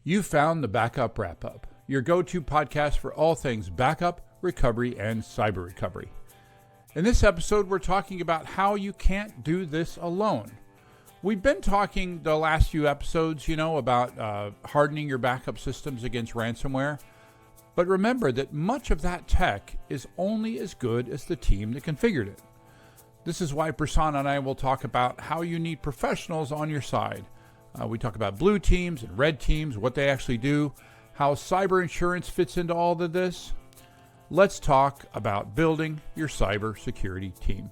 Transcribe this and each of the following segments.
You found the Backup Wrap-Up, your go-to podcast for all things backup, recovery, and cyber recovery. In this episode, we're talking about how you can't do this alone. We've been talking the last few episodes, about hardening your backup systems against ransomware. But remember that much of that tech is only as good as the team that configured it. This is why Prasanna and I will talk about how you need professionals on your side. We talk about blue teams and red teams, what they actually do, how cyber insurance fits into all of this. Let's talk about building your cyber security team.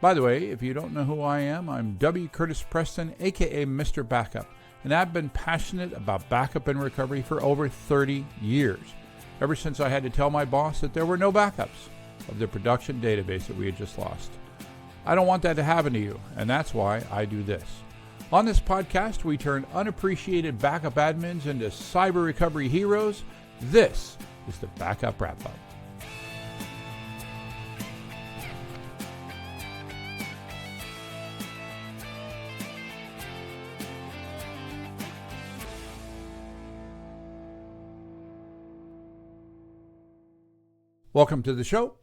By the way, if you don't know who I am, I'm W. Curtis Preston, aka Mr. Backup, and I've been passionate about backup and recovery for over 30 years, ever since I had to tell my boss that there were no backups of the production database that we had just lost. I don't want that to happen to you, and that's why I do this. On this podcast, we turn unappreciated backup admins into cyber recovery heroes. This is the Backup Wrap-Up. Welcome to the show.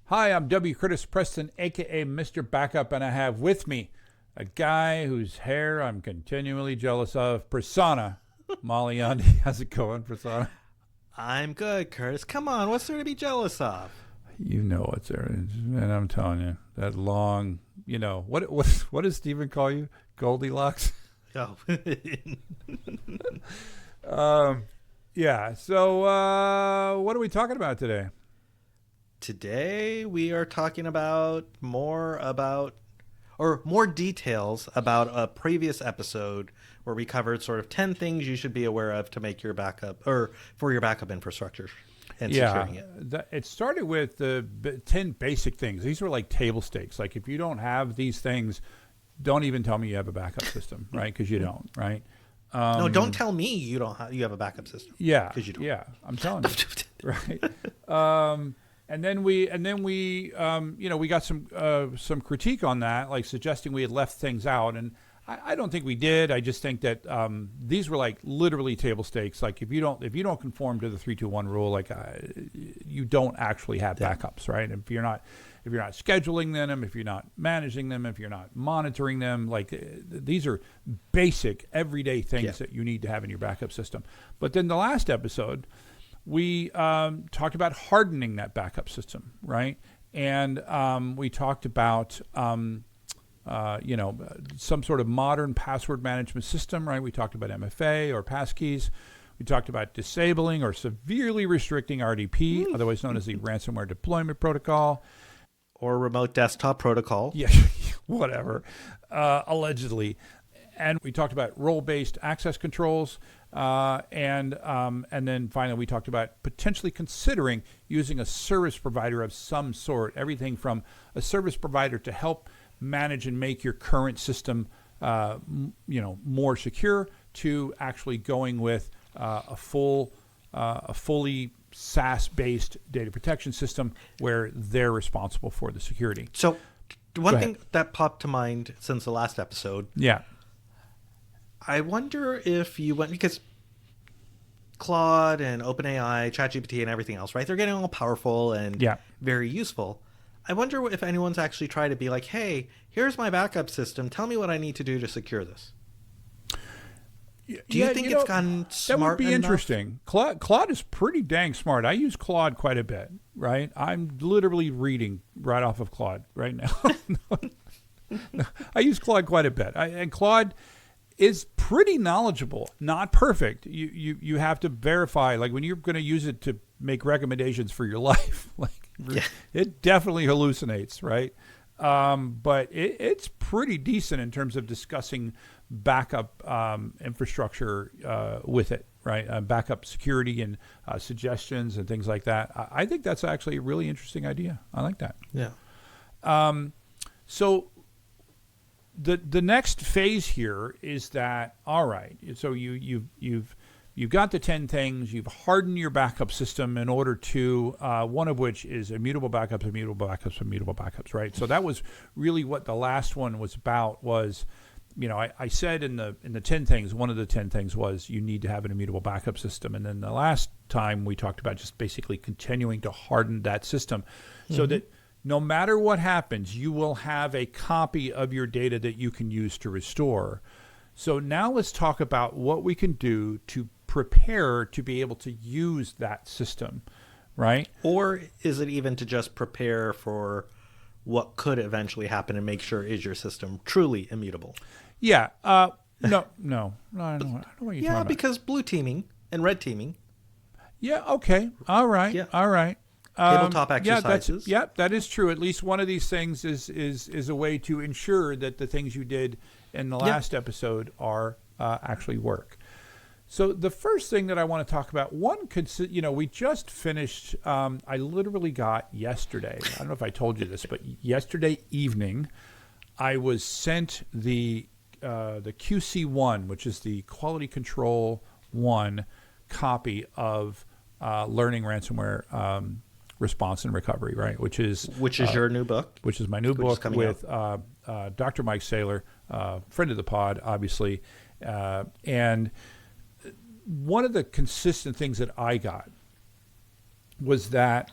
Hi, I'm W. Curtis Preston, aka Mr. Backup, and I have with me a guy whose hair I'm continually jealous of, Prasanna Malayanti. How's it going, Prasanna? I'm good, Curtis. Come on, what's there to be jealous of? You know what's there, and I'm telling you, that long, what does Steven call you? Goldilocks? Oh. Yeah, so what are we talking about today? Today we are talking about more details about a previous episode where we covered sort of 10 things you should be aware of to make your backup or for your backup infrastructure and securing it. It started with the 10 basic things. These were like table stakes. Like if you don't have these things, don't even tell me you have a backup system, right? Because you don't, right? No, don't tell me you have a backup system. Yeah, because you don't. Yeah, I'm telling you, right? And then we got some critique on that, like suggesting we had left things out, and I don't think we did. I just think that these were like literally table stakes. Like if you don't conform to the 3-2-1 rule, like you don't actually have backups, right? If you're not scheduling them, if you're not managing them, if you're not monitoring them, like these are basic everyday things that you need to have in your backup system. But then the last episode, we talked about hardening that backup system, right? And we talked about, some sort of modern password management system, right? We talked about MFA or passkeys. We talked about disabling or severely restricting RDP, otherwise known as the ransomware deployment protocol. Or remote desktop protocol. Yeah, whatever, allegedly. And we talked about role-based access controls. And then finally, we talked about potentially considering using a service provider of some sort, everything from a service provider to help manage and make your current system, more secure, to actually going with a fully SaaS-based data protection system where they're responsible for the security. So one thing that popped to mind since the last episode. Yeah. I wonder if you went, because Claude and OpenAI, ChatGPT and everything else, right? They're getting all powerful and very useful. I wonder if anyone's actually tried to be like, hey, here's my backup system. Tell me what I need to do to secure this. Do you think it's gotten smart? That would be interesting. Claude is pretty dang smart. I use Claude quite a bit, right? I'm literally reading right off of Claude right now. I use Claude quite a bit. And Claude is pretty knowledgeable, not perfect. You have to verify, like when you're going to use it to make recommendations for your life, it definitely hallucinates, right? But it's pretty decent in terms of discussing backup infrastructure with it, right? Backup security and suggestions and things like that. I think that's actually a really interesting idea. I like that. Yeah. So the next phase here is that, all right, so you've got the 10 things, you've hardened your backup system in order to, one of which is immutable backups, right? So that was really what the last one was about, was I said in the 10 things, one of the 10 things was you need to have an immutable backup system. And then the last time we talked about just basically continuing to harden that system so that no matter what happens, you will have a copy of your data that you can use to restore. So now let's talk about what we can do to prepare to be able to use that system, right? Or is it even to just prepare for what could eventually happen and make sure is your system truly immutable? Yeah. No, I don't know what you're talking about. Because blue teaming and red teaming. Yeah. Okay. All right. Yeah. All right. Tabletop exercises. That is true. At least one of these things is a way to ensure that the things you did in the last episode are actually work. So the first thing that I want to talk about, we just finished, I literally got yesterday, I don't know if I told you this, but yesterday evening, I was sent the QC1, which is the Quality Control 1 copy of Learning Ransomware Response and Recovery, right? Which is your new book. Which is my new book with Dr. Mike Saylor, friend of the pod, obviously. And one of the consistent things that I got was that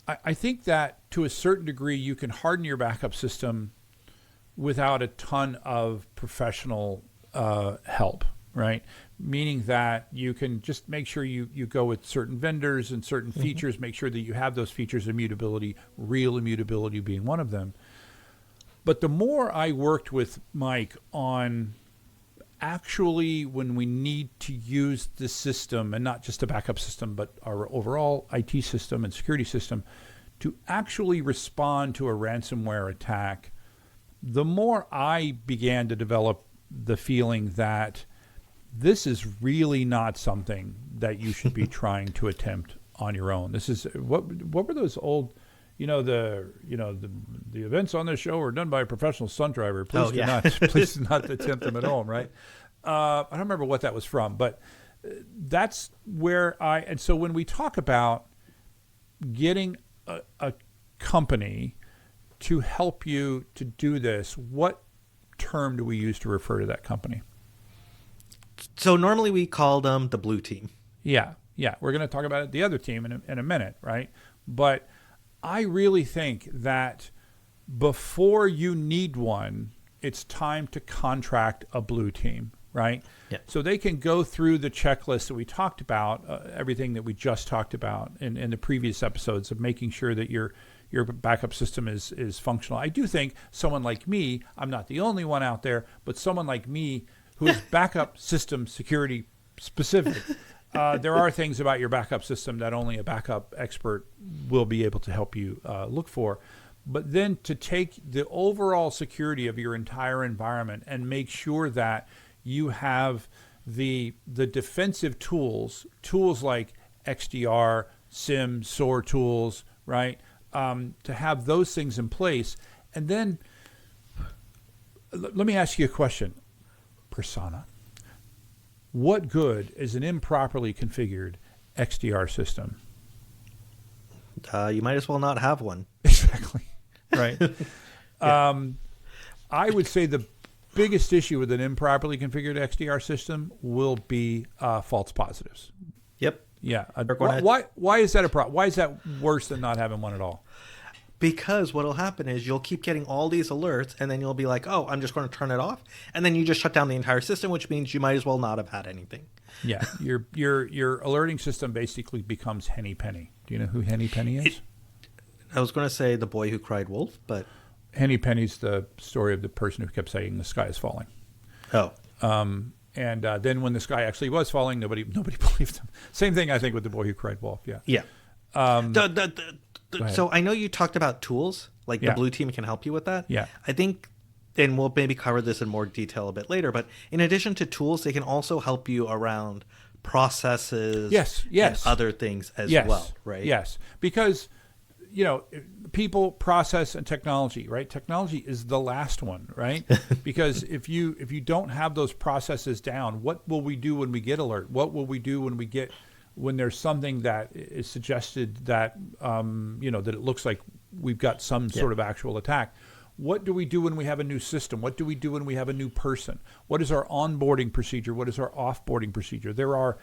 I think that to a certain degree you can harden your backup system without a ton of professional help, right? Meaning that you can just make sure you go with certain vendors and certain features, make sure that you have those features, immutability, real immutability being one of them. But the more I worked with Mike on actually when we need to use the system, and not just a backup system, but our overall IT system and security system, to actually respond to a ransomware attack, the more I began to develop the feeling that this is really not something that you should be trying to attempt on your own. This is what were those old, the events on this show are done by a professional stunt driver. Please do not attempt them at home, right? I don't remember what that was from, but that's where and so when we talk about getting a company to help you to do this, what term do we use to refer to that company? So normally we call them the blue team. Yeah. We're going to talk about the other team in a minute, right? But I really think that before you need one, it's time to contract a blue team, right? Yeah. So they can go through the checklist that we talked about, everything that we just talked about in the previous episodes of making sure that your backup system is functional. I do think someone like me, I'm not the only one out there, but someone like me who is backup system security specific, there are things about your backup system that only a backup expert will be able to help you look for. But then to take the overall security of your entire environment and make sure that you have the defensive tools like XDR, SIM, SOAR tools, right? To have those things in place. And then let me ask you a question, Prasanna. What good is an improperly configured XDR system? You might as well not have one. Exactly. Right. I would say the biggest issue with an improperly configured XDR system will be false positives. Yep. Yeah. Why is that a problem? Why is that worse than not having one at all? Because what'll happen is you'll keep getting all these alerts, and then you'll be like, "Oh, I'm just going to turn it off," and then you just shut down the entire system, which means you might as well not have had anything. Yeah, your alerting system basically becomes Henny Penny. Do you know who Henny Penny is? I was going to say the boy who cried wolf, but Henny Penny's the story of the person who kept saying the sky is falling. Oh. And then when the sky actually was falling, nobody believed him. Same thing, I think, with the boy who cried wolf. Yeah. Yeah. So I know you talked about tools, like the blue team can help you with that. Yeah. I think, and we'll maybe cover this in more detail a bit later, but in addition to tools, they can also help you around processes and other things as well, right? Yes, because, people, process, and technology, right? Technology is the last one, right? Because if you don't have those processes down, what will we do when we get alert? What will we do when there's something that is suggested that that it looks like we've got some sort of actual attack? what do we do when we have a new system? What do we do when we have a new person? What is our onboarding procedure? What is our offboarding procedure? There are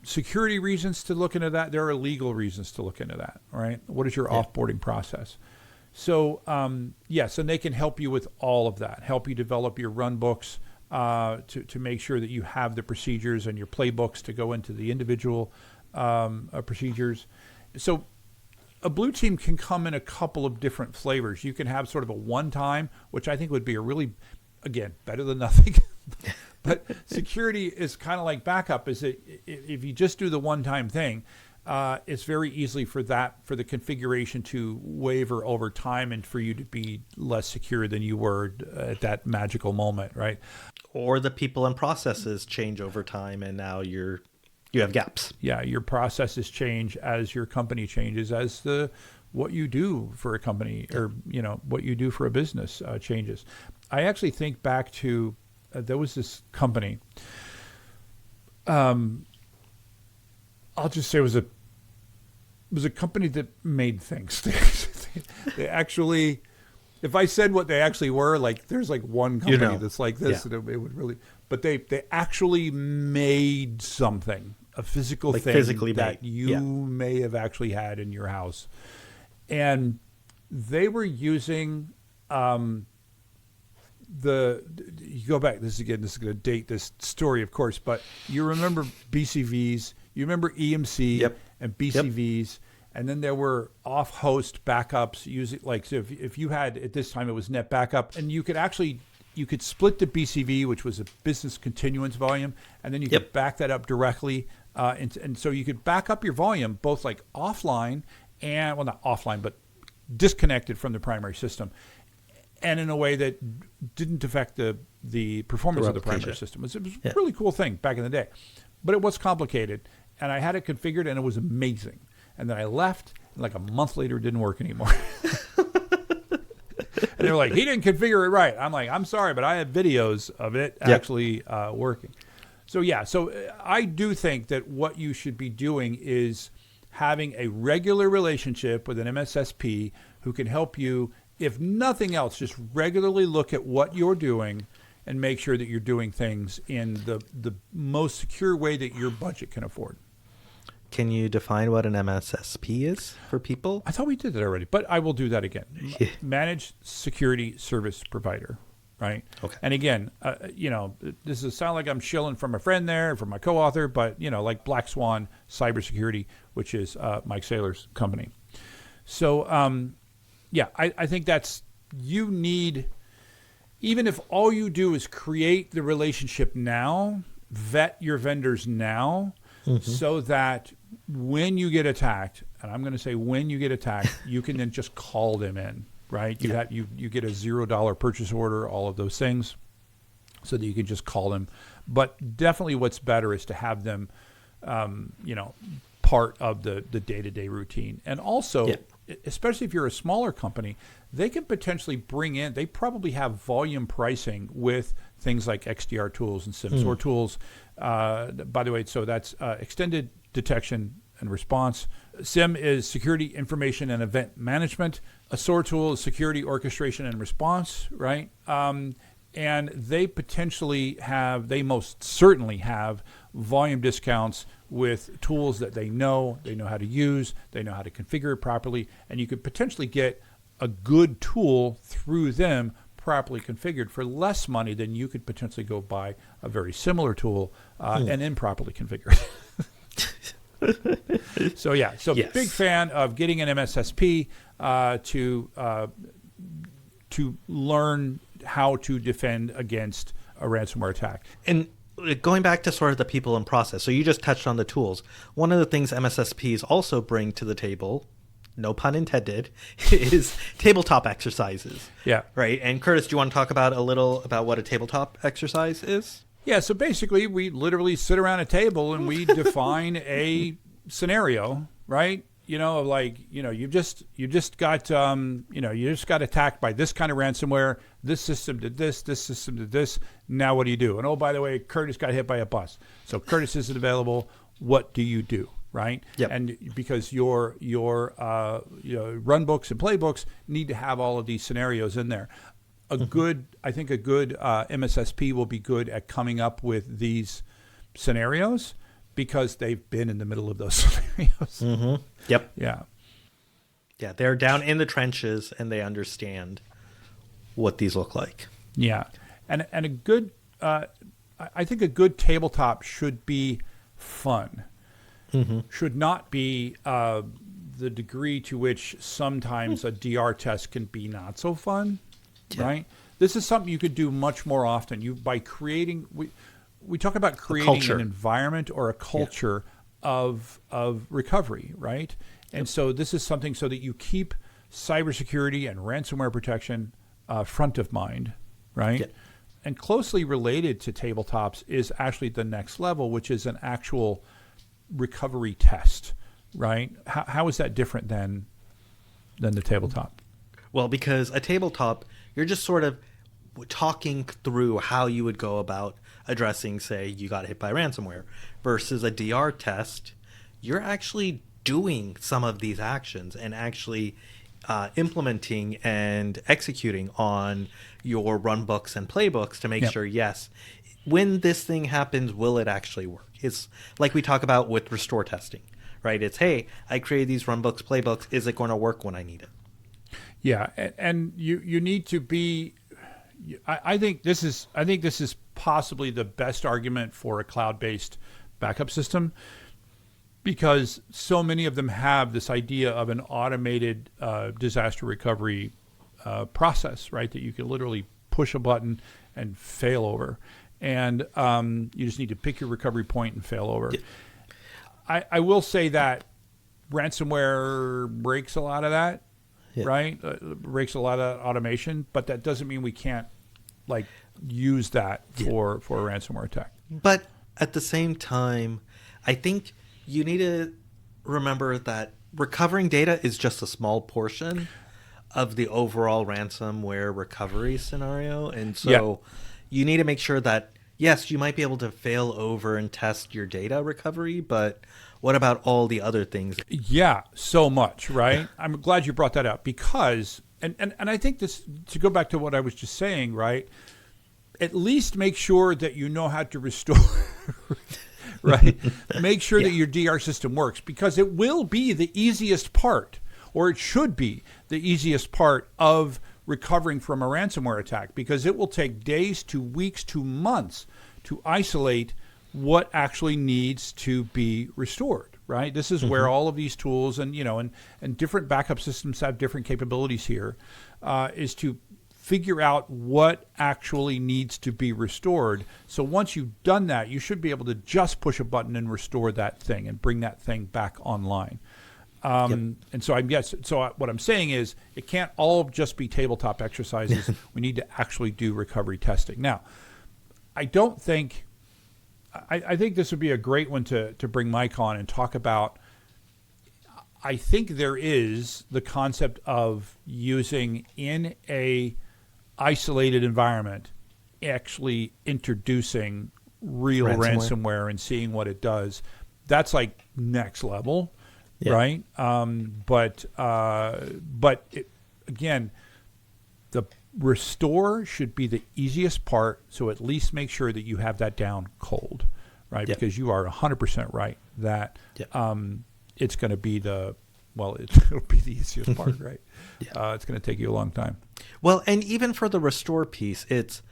security reasons to look into that. There are legal reasons to look into that, right? What is your offboarding process? So, yes, and they can help you with all of that, help you develop your run books to make sure that you have the procedures and your playbooks to go into the individual procedures. So a blue team can come in a couple of different flavors. You can have sort of a one-time, which I think would be a really, again, better than nothing. But security is kind of like backup, is that if you just do the one-time thing, it's very easily for the configuration to waver over time and for you to be less secure than you were at that magical moment, right? Or the people and processes change over time, and now you have gaps. Yeah, your processes change as your company changes, as what you do for a company or what you do for a business changes. I actually think back to there was this company. I'll just say it was a company that made things. They actually, if I said what they actually were, like there's like one company that's like this, and it would really. But they actually made something, a physical like thing physically that made. you may have actually had in your house, and they were using. You go back. This is going to date this story, of course, but you remember BCVs, you remember EMC and BCVs, and then there were off-host backups. Using so if you had at this time it was net backup, and you could split the BCV, which was a business continuance volume, and then you could back that up directly, and so you could back up your volume both like offline and not offline, but disconnected from the primary system. And in a way that didn't affect the performance of the primary system. It was a really cool thing back in the day. But it was complicated. And I had it configured, and it was amazing. And then I left, and like a month later, it didn't work anymore. And they were like, he didn't configure it right. I'm like, I'm sorry, but I have videos of it actually working. So, I do think that what you should be doing is having a regular relationship with an MSSP who can help you. If nothing else, just regularly look at what you're doing and make sure that you're doing things in the most secure way that your budget can afford. Can you define what an MSSP is for people? I thought we did that already, but I will do that again. Managed Security Service Provider, right? Okay. And again, this is sound like I'm shilling from a friend there, from my co-author, but, like Black Swan Cybersecurity, which is Mike Saylor's company. So, I think you need, even if all you do is create the relationship now, vet your vendors now, so that when you get attacked, and I'm going to say when you get attacked, you can then just call them in, right? You get a $0 purchase order, all of those things, so that you can just call them. But definitely what's better is to have them, part of the day-to-day routine. And also, especially if you're a smaller company, they can potentially bring in, they probably have volume pricing with things like XDR tools and SIM SOAR tools. By the way, so that's extended detection and response. SIM is security information and event management. A SOAR tool is security orchestration and response, right? And they most certainly have volume discounts with tools that they know how to use, they know how to configure it properly, and you could potentially get a good tool through them properly configured for less money than you could potentially go buy a very similar tool and improperly configured. Big fan of getting an MSSP to learn how to defend against a ransomware attack. And going back to sort of the people and process, so you just touched on the tools. One of the things MSSPs also bring to the table, no pun intended, is tabletop exercises. Yeah. Right. And Curtis, do you want to talk a little about what a tabletop exercise is? Yeah. So basically, we literally sit around a table and we define a scenario, right? You just got attacked by this kind of ransomware. This system did this system did this. Now what do you do? And oh, by the way, Curtis got hit by a bus. So Curtis isn't available. What do you do? right? Yep. And because your run books and playbooks need to have all of these scenarios in there. I think a good MSSP will be good at coming up with these scenarios because they've been in the middle of those scenarios. Yep. Yeah. Yeah, they're down in the trenches and they understand what these look like. Yeah. And a good, I think a good tabletop should be fun. Should not be the degree to which sometimes a DR test can be not so fun, right? This is something you could do much more often. By creating, we talk about creating an environment or a culture of recovery, right? And so this is something so that you keep cybersecurity and ransomware protection front of mind, right? Yep. And closely related to tabletops is actually the next level, which is an actual recovery test, right? How is that different than the tabletop? Well, because a tabletop, you're just sort of talking through how you would go about addressing, say, you got hit by ransomware, versus a DR test, you're actually doing some of these actions and actually implementing and executing on your run books and playbooks to make sure, yes, when this thing happens, will it actually work? It's like we talk about with restore testing, right? It's, hey, I created these run books, playbooks. Is it going to work when I need it? Yeah, and you need to be. I think this is possibly the best argument for a cloud-based backup system, because so many of them have this idea of an automated disaster recovery process, right? That you can literally push a button and fail over, and you just need to pick your recovery point and fail over. Yeah. I will say that ransomware breaks a lot of that, right? Breaks a lot of automation, but that doesn't mean we can't use that for a ransomware attack. But at the same time, I think you need to remember that recovering data is just a small portion of the overall ransomware recovery scenario. And so you need to make sure that, yes, you might be able to fail over and test your data recovery, but what about all the other things? Yeah, so much, right? I'm glad you brought that up because, and I think this, to go back to what I was just saying, right? At least make sure that you know how to restore, right? Make sure that your DR system works, because it will be the easiest part, or it should be the easiest part of recovering from a ransomware attack, because it will take days to weeks to months to isolate what actually needs to be restored, right? This is where all of these tools and different backup systems have different capabilities here, is to figure out what actually needs to be restored. So once you've done that, you should be able to just push a button and restore that thing and bring that thing back online. And so what I'm saying is it can't all just be tabletop exercises. We need to actually do recovery testing. Now, I think this would be a great one to bring Mike on and talk about. I think there is the concept of using in a isolated environment, actually introducing real ransomware and seeing what it does. That's like next level, right? But again, the restore should be the easiest part. So at least make sure that you have that down cold, right? Because you are 100% right that it's going to be it'll be the easiest part, right? It's going to take you a long time. Well, and even for the restore piece, it's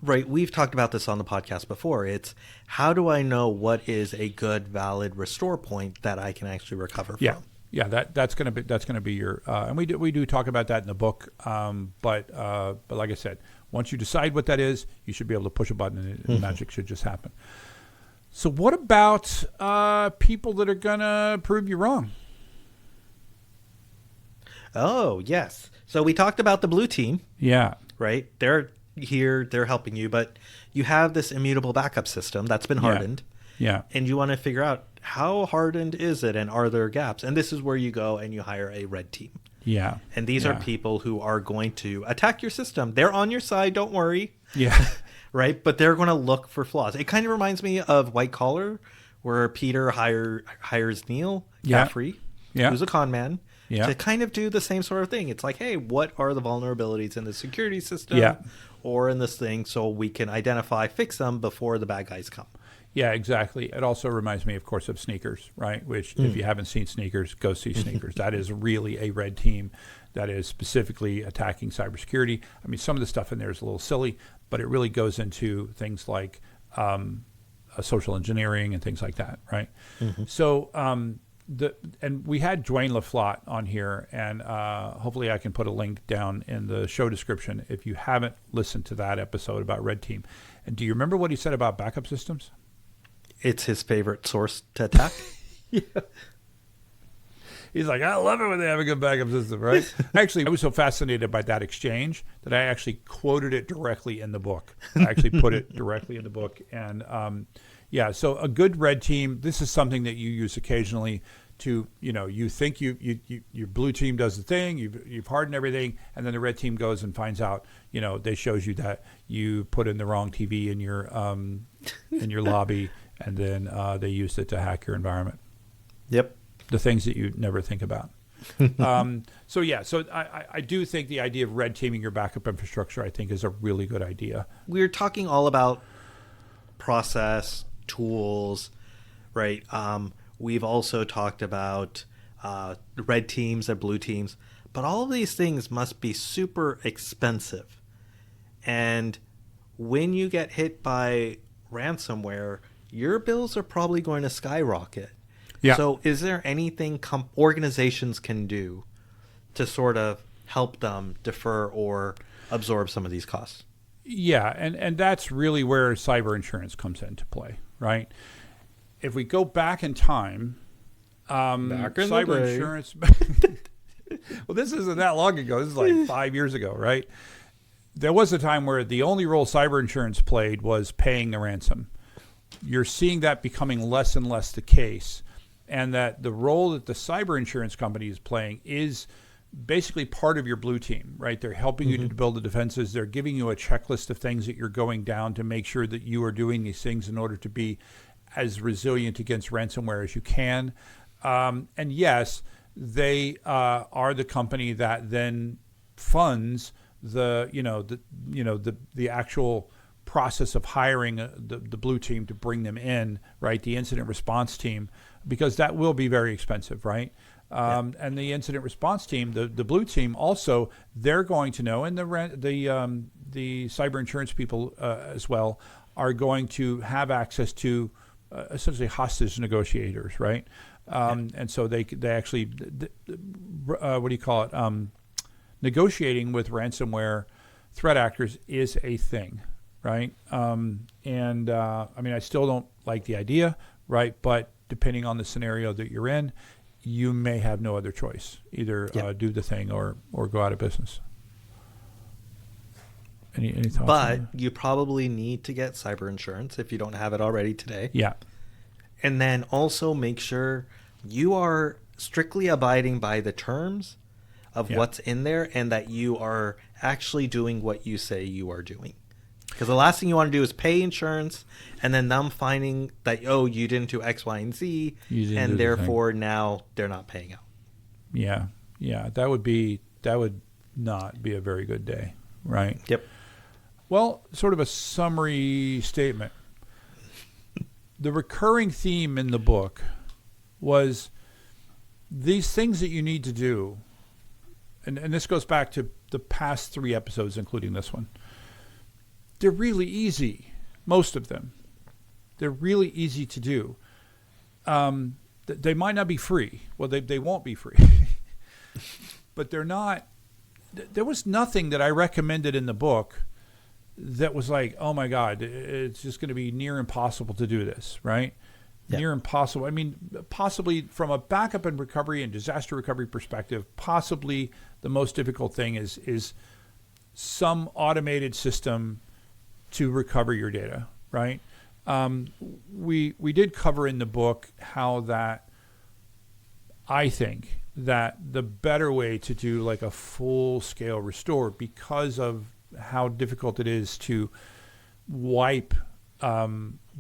right. We've talked about this on the podcast before. It's how do I know what is a good, valid restore point that I can actually recover from? Yeah, that's going to be your and we do talk about that in the book. But like I said, once you decide what that is, you should be able to push a button and magic should just happen. So what about people that are going to prove you wrong? Oh, yes. So we talked about the blue team. Yeah. Right? They're here. They're helping you. But you have this immutable backup system that's been hardened. Yeah. And you want to figure out how hardened is it and are there gaps? And this is where you go and you hire a red team. Yeah. And these are people who are going to attack your system. They're on your side. Don't worry. Yeah. Right? But they're going to look for flaws. It kind of reminds me of white collar, where Peter hires Neil Caffrey, who's a con man, to kind of do the same sort of thing. It's like, hey, what are the vulnerabilities in the security system or in this thing, so we can fix them before the bad guys come. Yeah, exactly. It also reminds me, of course, of Sneakers, right? Which, if you haven't seen Sneakers, go see Sneakers. That is really a red team that is specifically attacking cybersecurity. I mean, some of the stuff in there is a little silly, but it really goes into things like social engineering and things like that, right? So, and we had Dwayne LaFlotte on here, and hopefully I can put a link down in the show description if you haven't listened to that episode about red team. And do you remember what he said about backup systems? It's his favorite source to attack. He's like, I love it when they have a good backup system, right? Actually, I was so fascinated by that exchange that I actually quoted it directly in the book. I actually put it directly in the book. And so a good red team, this is something that you use occasionally to, you think your blue team does the thing, you've hardened everything, and then the red team goes and finds out, they shows you that you put in the wrong TV in your lobby, and then they used it to hack your environment. Yep. The things that you never think about. So I do think the idea of red teaming your backup infrastructure, I think, is a really good idea. We're talking all about process, tools, right? We've also talked about red teams and blue teams, but all of these things must be super expensive. And when you get hit by ransomware, your bills are probably going to skyrocket. Yeah. So is there anything organizations can do to sort of help them defer or absorb some of these costs? Yeah, and that's really where cyber insurance comes into play, right? If we go back in time, cyber insurance... Well, this isn't that long ago. This is like 5 years ago, right? There was a time where the only role cyber insurance played was paying the ransom. You're seeing that becoming less and less the case, and that the role that the cyber insurance company is playing is basically part of your blue team, right? They're helping you to build the defenses. They're giving you a checklist of things that you're going down to make sure that you are doing these things in order to be as resilient against ransomware as you can. And yes, they are the company that then funds the actual process of hiring the blue team to bring them in, right? The incident response team, because that will be very expensive, right? And the incident response team, the blue team, also they're going to know, and the cyber insurance people as well are going to have access to essentially hostage negotiators, right? And so they actually, what do you call it? Negotiating with ransomware threat actors is a thing, right? I mean, I still don't like the idea, right? But depending on the scenario that you're in, you may have no other choice. Either do the thing or go out of business. Any thoughts? But you probably need to get cyber insurance if you don't have it already today. Yeah. And then also make sure you are strictly abiding by the terms of what's in there, and that you are actually doing what you say you are doing. Because the last thing you want to do is pay insurance and then them finding that, you didn't do X, Y, and Z, and therefore now they're not paying out. Yeah. That would not be a very good day, right? Yep. Well, sort of a summary statement. The recurring theme in the book was these things that you need to do, and this goes back to the past 3 episodes, including this one. They're really easy, most of them. They're really easy to do. They might not be free. Well, they won't be free. But they're not. There was nothing that I recommended in the book that was like, oh my God, it's just going to be near impossible to do this, right? Yeah. Near impossible. I mean, possibly from a backup and recovery and disaster recovery perspective, possibly the most difficult thing is some automated system to recover your data, right? We did cover in the book how that I think that the better way to do like a full-scale restore, because of how difficult it is to wipe,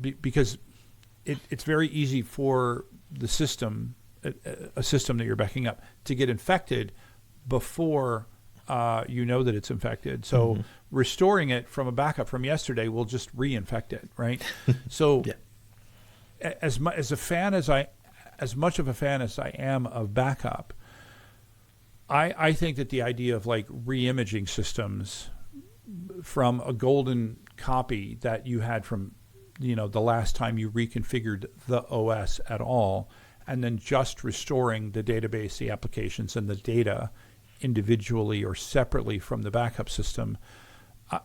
because it's very easy for the system, a system that you're backing up, to get infected before you know that it's infected. So restoring it from a backup from yesterday will just reinfect it, right? So as much of a fan as I am of backup, I think that the idea of like re-imaging systems from a golden copy that you had from, the last time you reconfigured the OS at all, and then just restoring the database, the applications, and the data individually or separately from the backup system,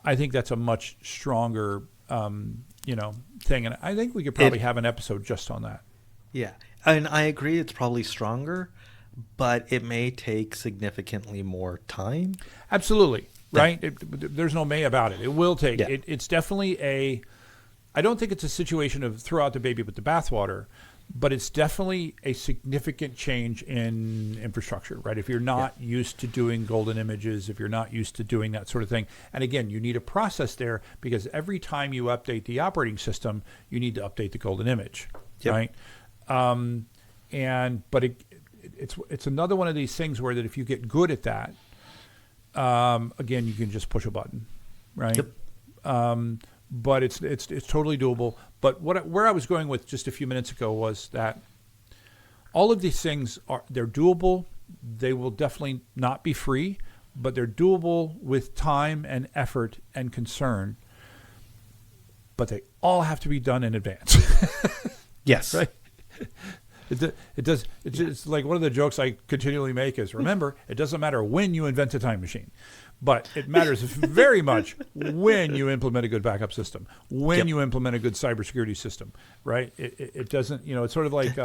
I think that's a much stronger, thing. And I think we could probably have an episode just on that. Yeah. And I agree it's probably stronger, but it may take significantly more time. Absolutely. Right? There's no may about it. It will take. Yeah. It's definitely I don't think it's a situation of throw out the baby with the bathwater, but it's definitely a significant change in infrastructure, right? If you're not used to doing golden images, if you're not used to doing that sort of thing. And again, you need a process there because every time you update the operating system, you need to update the golden image, right? But it's another one of these things where that if you get good at that, again, you can just push a button, right? But it's totally doable. But where I was going with just a few minutes ago was that all of these things they're doable. They will definitely not be free, but they're doable with time and effort and concern. But they all have to be done in advance. Yes. Right? It's like one of the jokes I continually make is, remember, it doesn't matter when you invent a time machine, but it matters very much when you implement a good backup system, when you implement a good cybersecurity system, right? It doesn't, it's sort of like,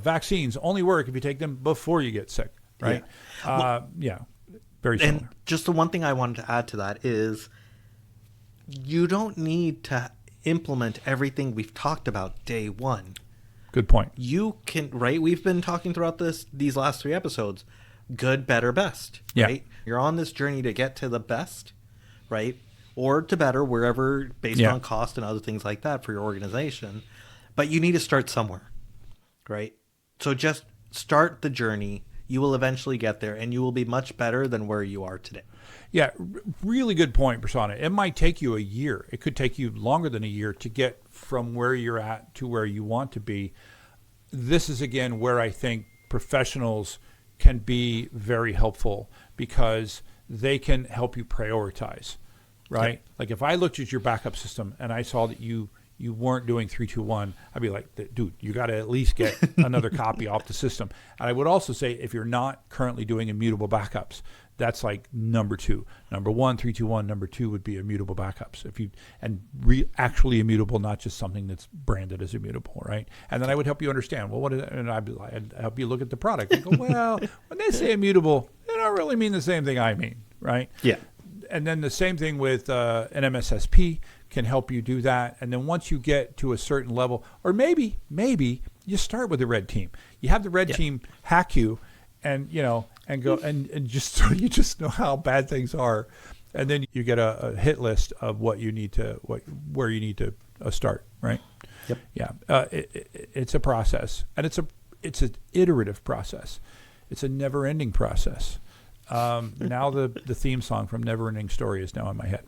vaccines only work if you take them before you get sick, right? Very similar. And just the one thing I wanted to add to that is you don't need to implement everything we've talked about day one. Good point. You can, right? We've been talking throughout these last 3 episodes, good, better, best, right? You're on this journey to get to the best, right? Or to better, wherever, based on cost and other things like that for your organization. But you need to start somewhere, right? So just start the journey. You will eventually get there, and you will be much better than where you are today. Yeah, really good point, Prasanna. It might take you a year. It could take you longer than a year to get from where you're at to where you want to be. This is, again, where I think professionals can be very helpful because they can help you prioritize, right? Yep. Like if I looked at your backup system and I saw that you weren't doing 3-2-1, I'd be like, dude, you got to at least get another copy off the system. And I would also say if you're not currently doing immutable backups, that's like number 2. Number 1, 3-2-1. Number 2 would be immutable backups. Actually immutable, not just something that's branded as immutable, right? And then I would help you understand, well, what is it? And I'd help you look at the product and go, well, when they say immutable, they don't really mean the same thing I mean, right? Yeah. And then the same thing with an MSSP can help you do that. And then once you get to a certain level, or maybe you start with the red team. You have the red team hack you, and and go and just so you just know how bad things are, and then you get a hit list of where you need to start, right? Yep. Yeah. It's a process, and it's an iterative process. It's a never-ending process. Now the theme song from Never-Ending Story is now in my head.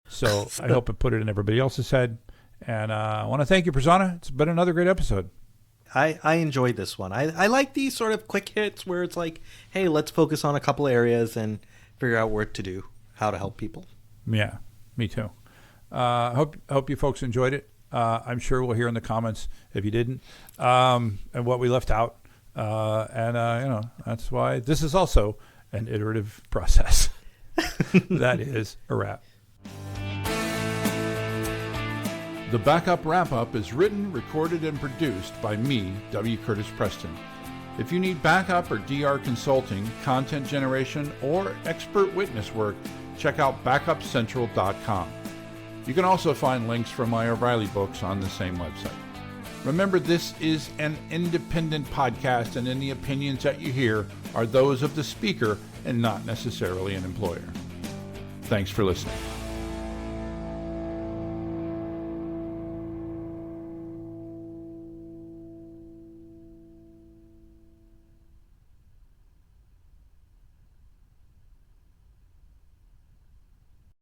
So I hope I put it in everybody else's head. And I want to thank you, Prasanna. It's been another great episode. I enjoyed this one. I like these sort of quick hits where it's like, hey, let's focus on a couple areas and figure out what to do, how to help people. Yeah, me too. Hope you folks enjoyed it. I'm sure we'll hear in the comments if you didn't, and what we left out. That's why this is also an iterative process. That is a wrap. The Backup Wrap-Up is written, recorded, and produced by me, W. Curtis Preston. If you need backup or DR consulting, content generation, or expert witness work, check out backupcentral.com. You can also find links for my O'Reilly books on the same website. Remember, this is an independent podcast, and any opinions that you hear are those of the speaker and not necessarily an employer. Thanks for listening.